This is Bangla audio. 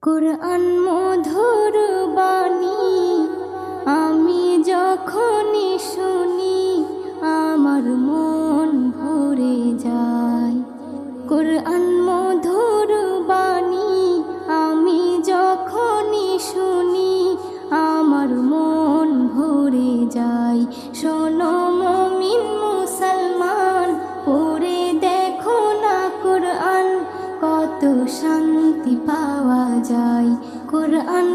কুরআন মধুর বাণী আমি যখনই শুনি আমার মন ভরে যায়। কুরআন মধুর বাণী আমি যখনই শুনি আমার মন ভরে যায়। শোনো মুমিন মুসলমান, পড়ে দেখো না কুরআন, কত শান্তি পাওয়া যায়। কুরআন